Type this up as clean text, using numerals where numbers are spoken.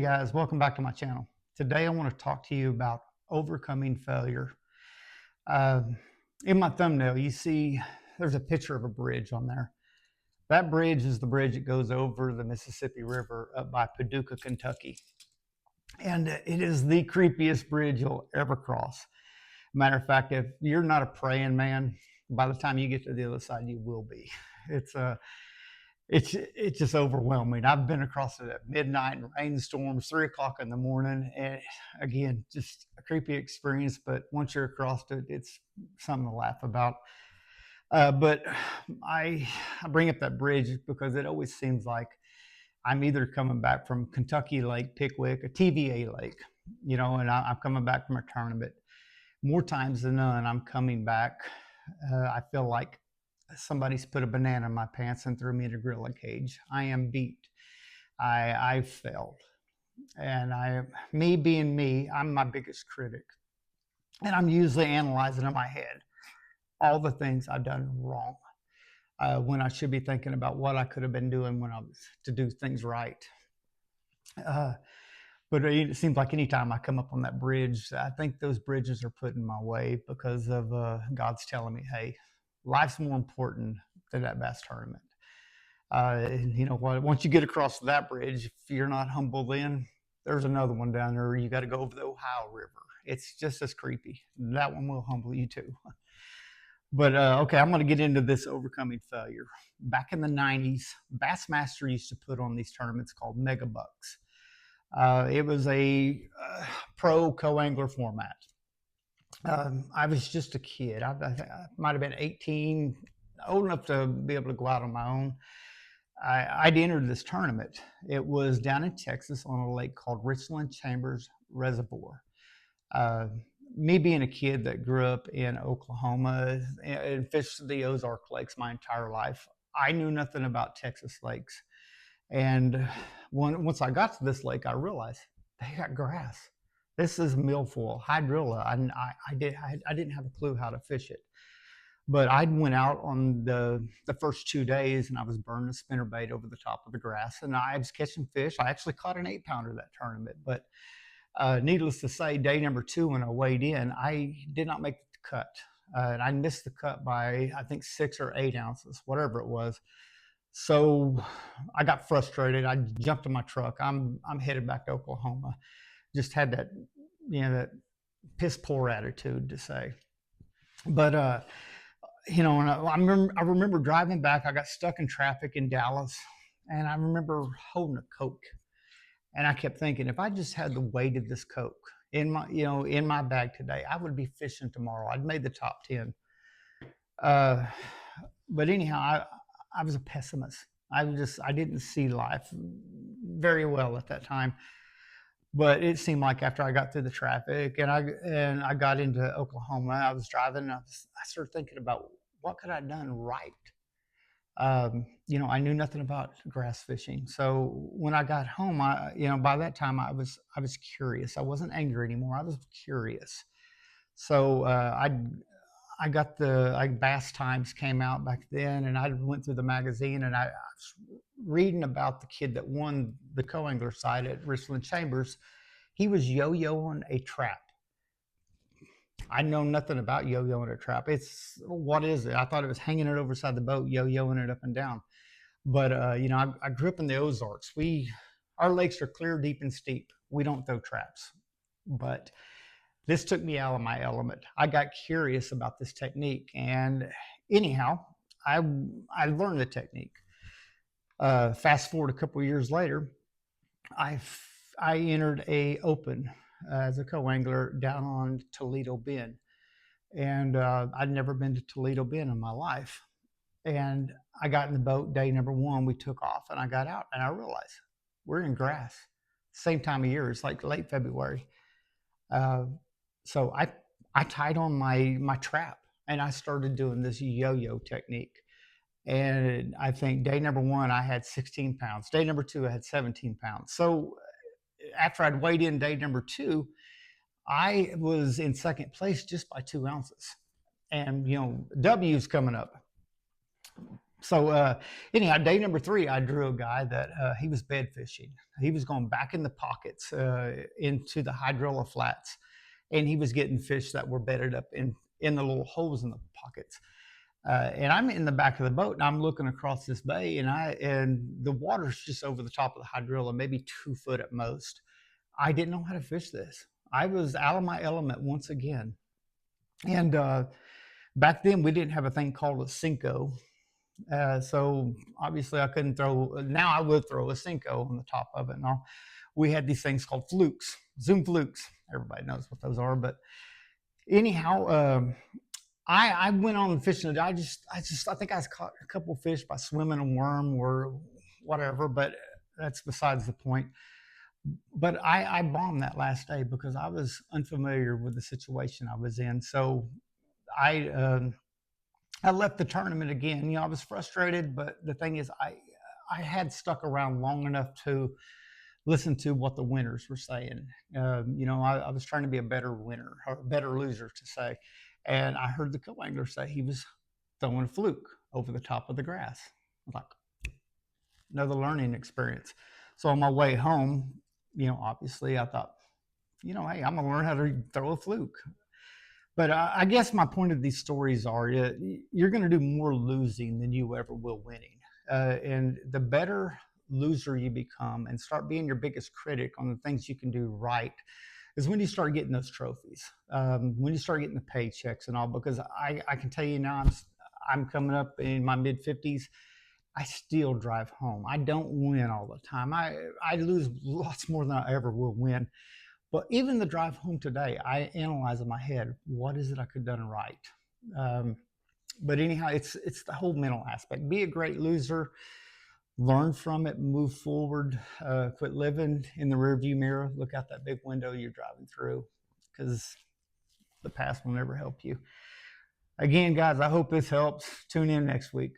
Hey guys, welcome back to my channel. Today I want to talk to you about overcoming failure. Uh, in my thumbnail, you see there's a picture of a bridge on there. That bridge is the bridge that goes over the Mississippi River up by Paducah, Kentucky. And it is the creepiest bridge you'll ever cross. Matter of fact, if you're not a praying man, by the time you get to the other side, you will be. It's a it's just overwhelming. I've been across it at midnight in rainstorms, 3 o'clock in the morning, and again, just a creepy experience. But once you're across it, it's something to laugh about. But I bring up that bridge because it always seems like I'm either coming back from Kentucky Lake, Pickwick, a TVA Lake, and I'm coming back from a tournament. More times than none, I'm coming back. I feel like somebody's put a banana in my pants and threw me in a gorilla cage. I am beat. I failed. And me being me, I'm my biggest critic. And I'm usually analyzing in my head all the things I've done wrong when I should be thinking about what I could have been doing when I was to do things right. But it seems like anytime I come up on that bridge, I think those bridges are put in my way because of God's telling me, hey, life's more important than that bass tournament. And you know what? Once you get across that bridge, if you're not humble, then there's another one down there. You got to go over the Ohio River. It's just as creepy. That one will humble you too. But okay, I'm going to get into this overcoming failure. Back in the 90s, Bassmaster used to put on these tournaments called Mega Bucks. It was a pro co-angler format. I was just a kid. I might have been 18, old enough to be able to go out on my own. I'd entered this tournament. It was down in Texas on a lake called Richland Chambers Reservoir. Me being a kid that grew up in Oklahoma and fished the Ozark Lakes my entire life, I knew nothing about Texas lakes. And once I got to this lake, I realized they got grass. This is milfoil, hydrilla. I didn't have a clue how to fish it. But I went out on the first 2 days and I was burning a spinnerbait over the top of the grass and I was catching fish. I actually caught an 8-pounder that tournament. But needless to say, day number 2 when I weighed in, I did not make the cut. And I missed the cut by, I think, 6 or 8 ounces, whatever it was. So I got frustrated. I jumped in my truck. I'm headed back to Oklahoma. Just had that, that piss poor attitude to say. But and I remember driving back. I got stuck in traffic in Dallas, and I remember holding a Coke, and I kept thinking, if I just had the weight of this Coke in my bag today, I would be fishing tomorrow. I'd made the top 10. But anyhow, I was a pessimist. I didn't see life very well at that time. But it seemed like after I got through the traffic and I got into Oklahoma, I was driving and I started thinking about what could I have done right. I knew nothing about grass fishing. So when I got home, by that time I was curious. I wasn't angry anymore. I was curious. So I got Bass Times came out back then, and I went through the magazine and I was reading about the kid that won the co-angler side at Richland Chambers. He was yo-yoing a trap. I know nothing about yo-yoing a trap. What is it? I thought it was hanging it over side the boat, yo-yoing it up and down. But I grew up in the Ozarks. Our lakes are clear, deep, and steep. We don't throw traps. But this took me out of my element. I got curious about this technique, and anyhow, I learned the technique. Fast forward a couple of years later, I entered a open as a co-angler down on Toledo Bend, and I'd never been to Toledo Bend in my life. And I got in the boat day number 1. We took off, and I got out, and I realized we're in grass. Same time of year. It's like late February. So I tied on my trap and I started doing this yo-yo technique. And I think day number 1, I had 16 pounds. Day number 2, I had 17 pounds. So after I'd weighed in day number 2, I was in second place just by 2 ounces. And, W's coming up. So anyhow, day number 3, I drew a guy that he was bed fishing. He was going back in the pockets into the hydrilla flats, and he was getting fish that were bedded up in the little holes in the pockets. And I'm in the back of the boat, and I'm looking across this bay, and the water's just over the top of the hydrilla, maybe 2 foot at most. I didn't know how to fish this. I was out of my element once again. And back then, we didn't have a thing called a Senko. So obviously, I couldn't throw. Now I would throw a Senko on the top of it. And all. We had these things called flukes, Zoom flukes. Everybody knows what those are. But anyhow, I went on fishing. I think I caught a couple fish by swimming a worm or whatever. But that's besides the point. But I bombed that last day because I was unfamiliar with the situation I was in. So I I left the tournament again. I was frustrated, but the thing is, I had stuck around long enough to listen to what the winners were saying. I was trying to be a better winner or a better loser to say, and I heard the co-angler say he was throwing a fluke over the top of the grass. I was like, another learning experience. So on my way home, obviously I thought, hey, I'm gonna learn how to throw a fluke. But I guess my point of these stories are you're going to do more losing than you ever will winning. And the better loser you become and start being your biggest critic on the things you can do right is when you start getting those trophies, when you start getting the paychecks and all. Because I can tell you now, I'm coming up in my mid-50s. I still drive home. I don't win all the time. I lose lots more than I ever will win. But even the drive home today, I analyze in my head, what is it I could have done right? But anyhow, it's the whole mental aspect. Be a great loser, learn from it, move forward, quit living in the rearview mirror, look out that big window you're driving through, because the past will never help you. Again, guys, I hope this helps. Tune in next week.